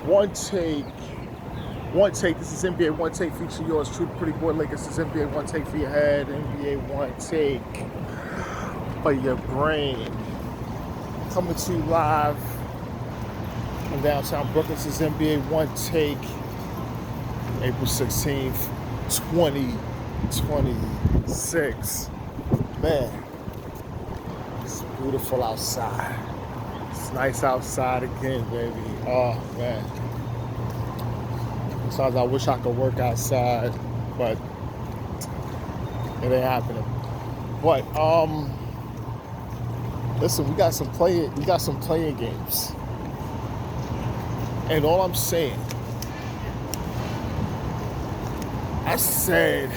One take. One take. This is NBA One Take feature yours. True Pretty Boy Lakers. This is NBA One Take for your head. NBA One Take for your brain. Coming to you live from downtown Brooklyn. This is NBA One Take. April 16th, 2026. Man, it's beautiful outside. It's nice outside again, baby. Oh, man. Sometimes I wish I could work outside, but it ain't happening. But listen, we got some playing games. And all I'm saying, I said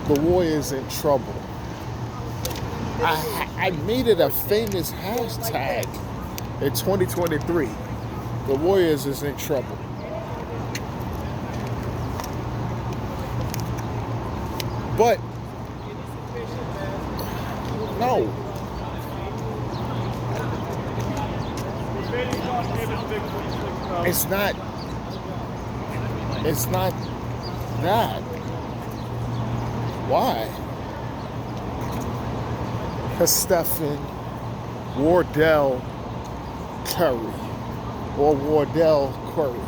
the Warriors in trouble. I made it a famous hashtag in 2023. The Warriors is in trouble. But no. It's not that. Why? Because Stephen Wardell Curry or Wardell Curry.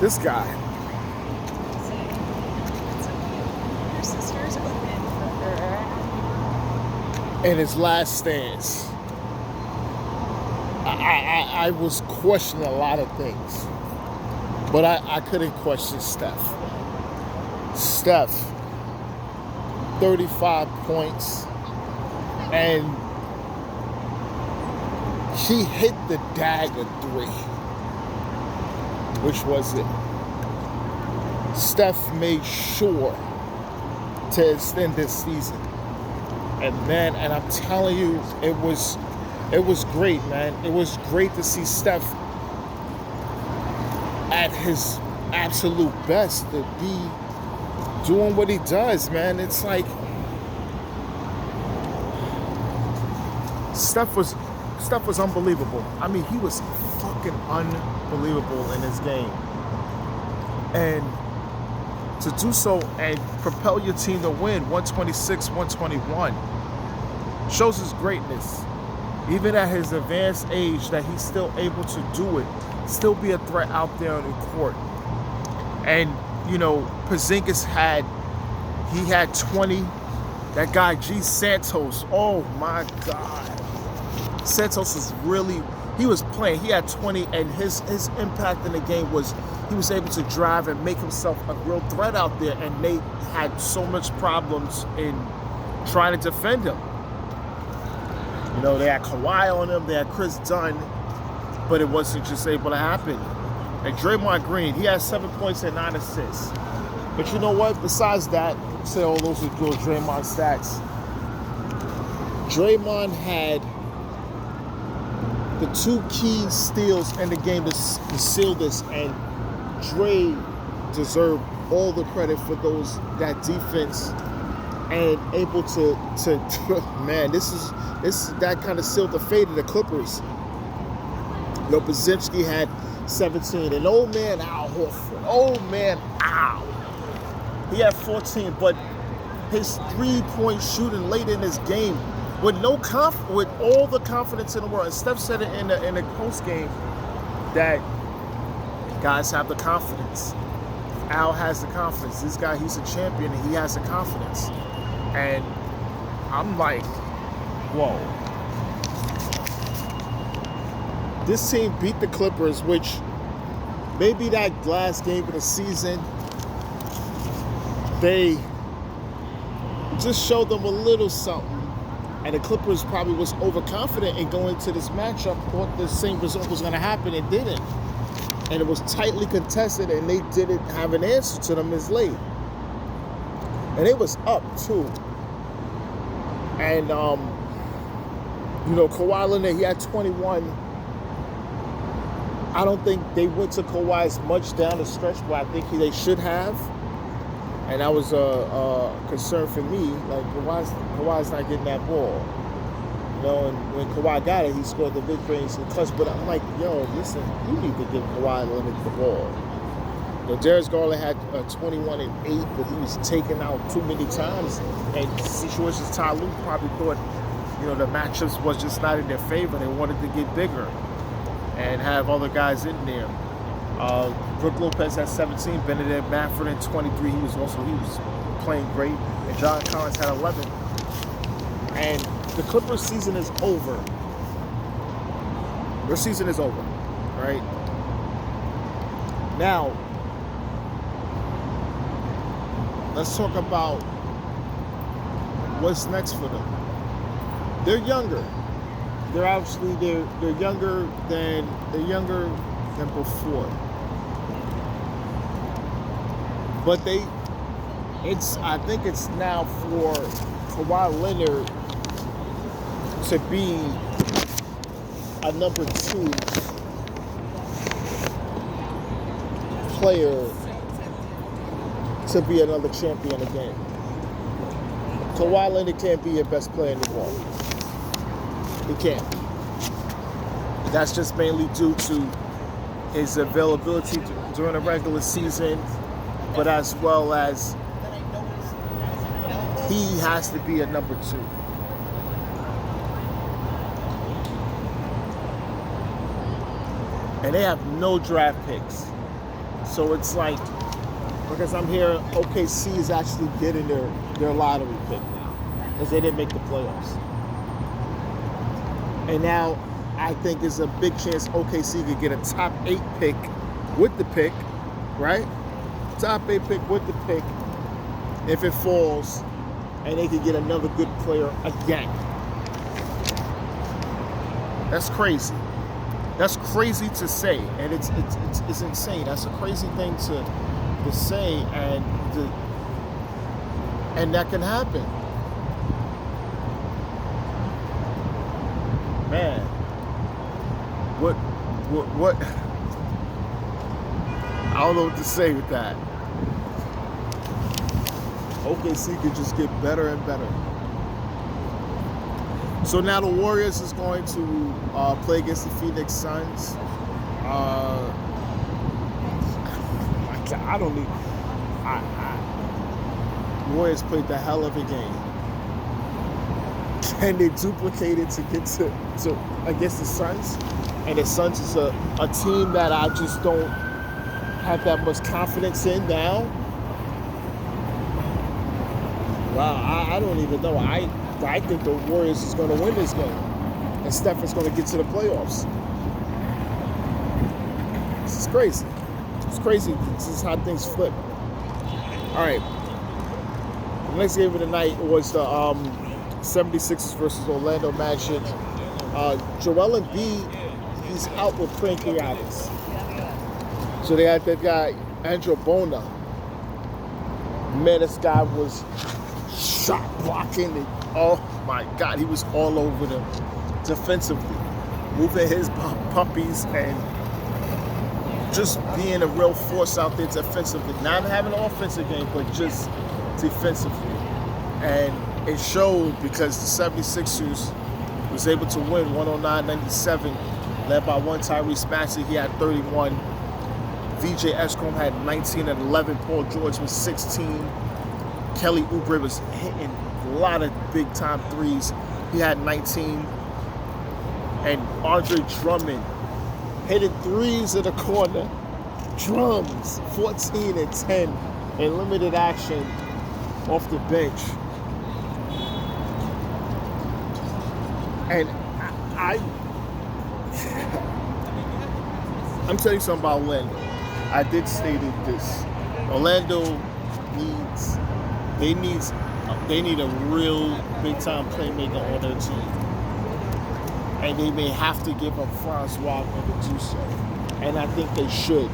This guy. In his last stance, I was questioning a lot of things, but I couldn't question Steph. Steph, 35 points, and he hit the dagger three. Which was it? Steph made sure to extend this season. And man, and I'm telling you, it was great, man. It was great to see Steph at his absolute best, to be doing what he does, man. It's like Steph was unbelievable. I mean, he was fucking unbelievable in his game. And to do so and propel your team to win 126-121 shows his greatness. Even at his advanced age, that he's still able to do it, still be a threat out there on the court. And, you know, Porzingis had 20. That guy, G. Santos, oh my God. Santos was really, he was playing. He had 20, and his impact in the game was he was able to drive and make himself a real threat out there, and they had so much problems in trying to defend him. You know, they had Kawhi on him, they had Chris Dunn, but it wasn't just able to happen. And Draymond Green, he had 7 points and 9 assists. But you know what? Besides that, say all those are good Draymond stats. Draymond had the 2 key steals in the game to seal this, and Dre deserved all the credit for that defense, and able to man, this that kind of sealed the fate of the Clippers. You know, Podziemski had 17, and old man Al Horford, he had 14, but his 3-point shooting late in his game with with all the confidence in the world. And Steph said it in the post game that guys have the confidence. Al has the confidence. This guy, he's a champion, and he has the confidence. And I'm like, whoa. This team beat the Clippers, which maybe that last game of the season, they just showed them a little something. And the Clippers probably was overconfident in going to this matchup, thought the same result was going to happen, and didn't. And it was tightly contested, and they didn't have an answer to them as late. And it was up, too. And, you know, Kawhi Leonard, he had 21. I don't think they went to Kawhi as much down the stretch, but I think they should have. And that was a concern for me. Like, Kawhi's not getting that ball. You know, and when Kawhi got it, he scored the mid-range and clutch. But I'm like, yo, listen, you need to give Kawhi Leonard the ball. You know, Darius Garland had 21 and 8, but he was taken out too many times. And situations, Ty Lue probably thought, you know, the matchups was just not in their favor. They wanted to get bigger and have other guys in there. Brook Lopez had 17, Benedict Mathurin at 23. He was playing great. And John Collins had 11. And the Clippers season is over. Their season is over, right? Now, let's talk about what's next for them. They're younger. They're obviously they're younger than before. But I think it's now for Kawhi Leonard to be a number 2 player to be another champion again. Kawhi Leonard can't be your best player anymore. He can't. That's just mainly due to his availability during the regular season, but as well as he has to be a number 2. And they have no draft picks. So it's like, because I'm here, OKC is actually getting their lottery pick now, because they didn't make the playoffs. And now I think there's a big chance OKC could get a top 8 pick with the pick, right? Top 8 pick with the pick if it falls, and they could get another good player again. That's crazy. That's crazy to say, and it's insane. That's a crazy thing to say, and that can happen. Man, what? I don't know what to say with that. OKC could just get better and better. So now the Warriors is going to play against the Phoenix Suns. Warriors played the hell of a game. Can they duplicate it to get to against the Suns? And the Suns is a team that I just don't have that much confidence in now. Wow, I don't even know. I think the Warriors is going to win this game, and Steph is going to get to the playoffs. This is crazy. It's crazy. This is how things flip. All right. The next game of the night was the 76ers versus Orlando Magic. Joel Embiid, he's out with pancreatitis. So they had that guy, Andrew Bona. Man, this guy was shot blocking. Oh my God, he was all over them defensively, moving his puppies and just being a real force out there defensively. Not having an offensive game, but just defensively. And it showed because the 76ers was able to win 109-97, led by one Tyrese Maxey. He had 31. VJ Escom had 19 and 11. Paul George was 16. Kelly Oubre was hitting a lot of big-time threes. He had 19. And Andre Drummond hitting threes in the corner. Drums, 14 and 10 in limited action off the bench. And I'm telling you something about Orlando. I did state this. Orlando they need a real big time playmaker on their team. And they may have to give up Franz Wagner to do so. And I think they should.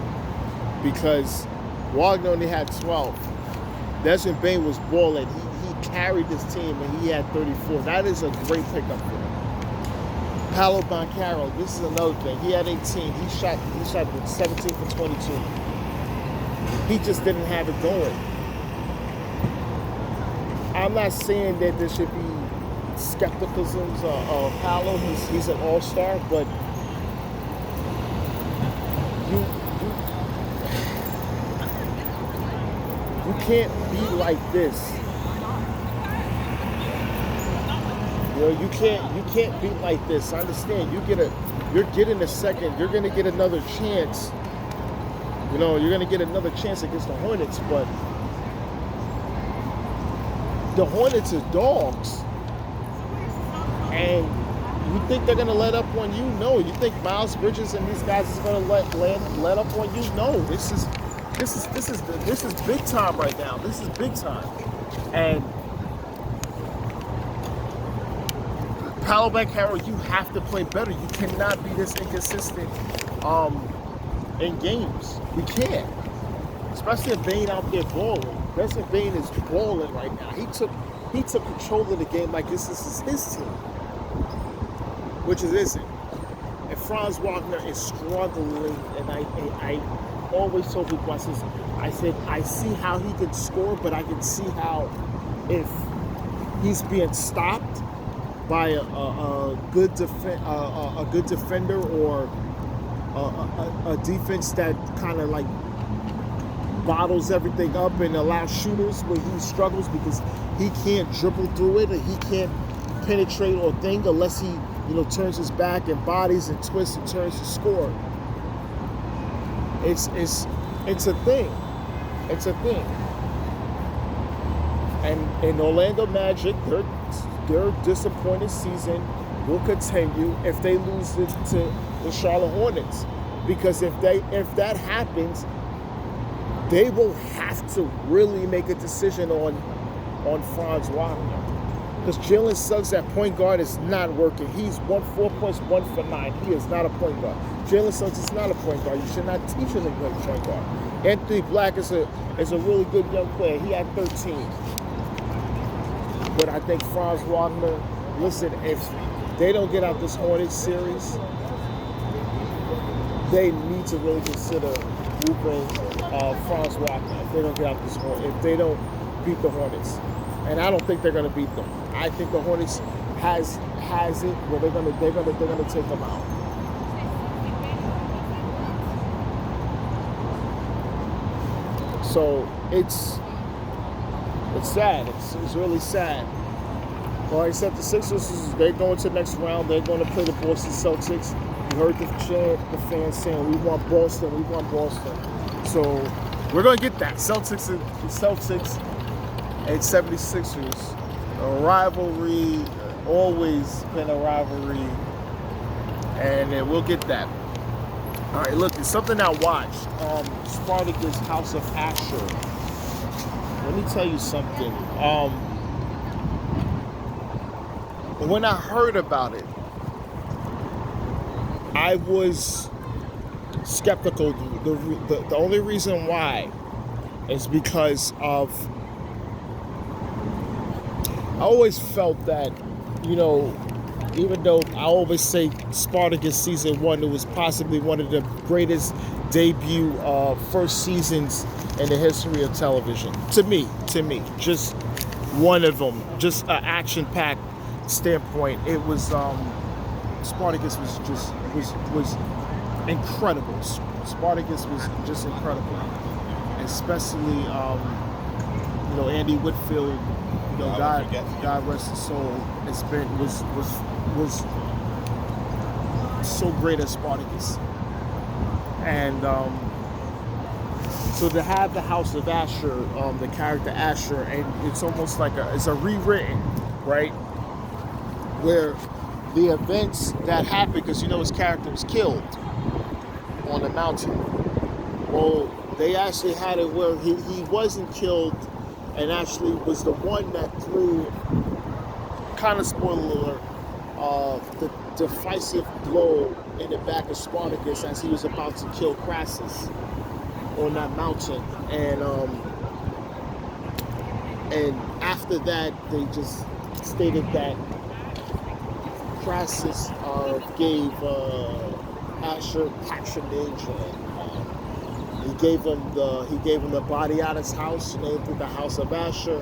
Because Wagner only had 12. Desmond Bane was balling. He carried his team and he had 34. That is a great pickup for him. Paolo Banchero, this is another thing. He had 18. He shot 17 for 22. He just didn't have it going. I'm not saying that there should be skepticisms of Paolo. He's an all-star, but you can't be like this. You can't be like this. I understand. You're getting a second. You're gonna get another chance. You're gonna get another chance against the Hornets, but the Hornets are dogs. And you think they're gonna let up on you? No. You think Miles Bridges and these guys is gonna let up on you? No. This is big time right now. This is big time. And Paolo Banchero, you have to play better. You cannot be this inconsistent in games. You can't. Especially if Bane out there balling. Desmond Bane is balling right now. He took control of the game like this is his team, which it isn't. And Franz Wagner is struggling, and I always told people, I said I see how he can score, but I can see how if he's being stopped by a good defender or a defense that kind of like bottles everything up and allows shooters where he struggles because he can't dribble through it and he can't penetrate or thing unless he turns his back and bodies and twists and turns to score. It's a thing. It's a thing. And in Orlando Magic, their disappointing season will continue if they lose it to the Charlotte Hornets. Because if that happens, they will have to really make a decision on Franz Wagner. Because Jalen Suggs at point guard is not working. He's 4 points, 1 for 9. He is not a point guard. Jalen Suggs is not a point guard. You should not teach him to play point guard. Anthony Black is a really good young player. He had 13. But I think Franz Wagner, listen, if they don't get out this Hornets series, they need to really consider moving Franz Wagner if they don't get out this Hornets, if they don't beat the Hornets. And I don't think they're going to beat them. I think the Hornets has it where they're going to take them out. So it's sad. It's really sad. Well, except the Sixers, they're going to the next round. They're going to play the Boston Celtics. You heard the fans saying, "We want Boston. We want Boston." So we're going to get that. Celtics and 76ers. A rivalry, always been a rivalry, and we'll get that. All right, look, it's something I watched. Spartacus, House of Ashur. Let me tell you something. When I heard about it, I was skeptical. The only reason why is because of I always felt that, even though I always say Spartacus season 1, it was possibly one of the greatest debut first seasons in the history of television. To me, just one of them, just an action-packed standpoint. It was Spartacus was incredible. Spartacus was just incredible, especially Andy Whitfield. God rest his soul. Was so great at Spartacus, and so to have the House of Ashur, the character Ashur, and it's almost like it's a rewritten, right? Where the events that happened, because his character was killed on the mountain. Well, they actually had it where he wasn't killed. And actually was the one that threw, kind of spoiler alert, the decisive blow in the back of Spartacus as he was about to kill Crassus on that mountain. And after that, they just stated that Crassus gave Ashur patronage. He gave him the body out of his house, named it the House of Ashur.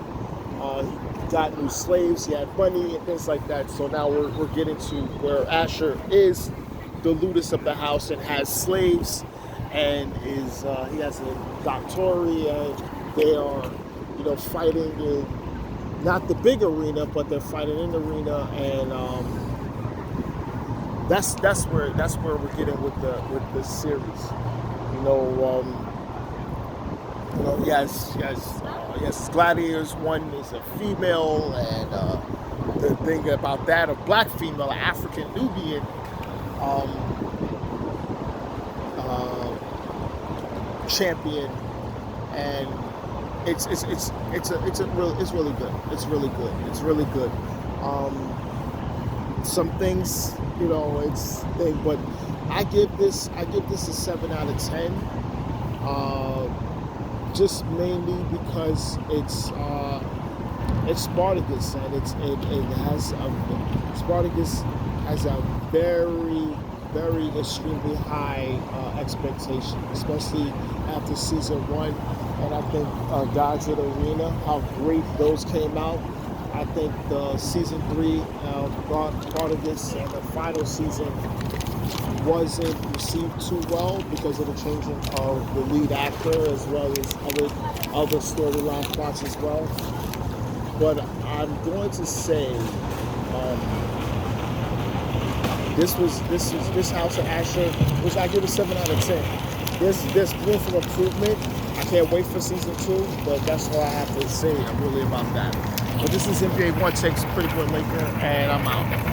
got new slaves, he had money and things like that. So now we're getting to where Ashur is the ludus of the house and has slaves, and he has a doctory, and they are, fighting in not the big arena, but they're fighting in the arena, and that's where we're getting with the series. Yes, gladiators. One is a female, and the thing about that, a black female, an African Nubian champion, and it's really good. It's really good. It's really good. Some things, but I give this a 7 out of 10. Just mainly because it's Spartacus, and Spartacus has a very, very extremely high expectation, especially after season 1. And I think Gods of the Arena, how great those came out. I think the season 3 Spartacus and the final season wasn't received too well because of the changing of the lead actor, as well as other storyline plots as well. But I'm going to say this House of Ashur, which I give a 7 out of 10. There's room for improvement. I can't wait for season 2, but that's all I have to say really about that. But this is NBA Onetake's Pretty Boy Laker, and I'm out.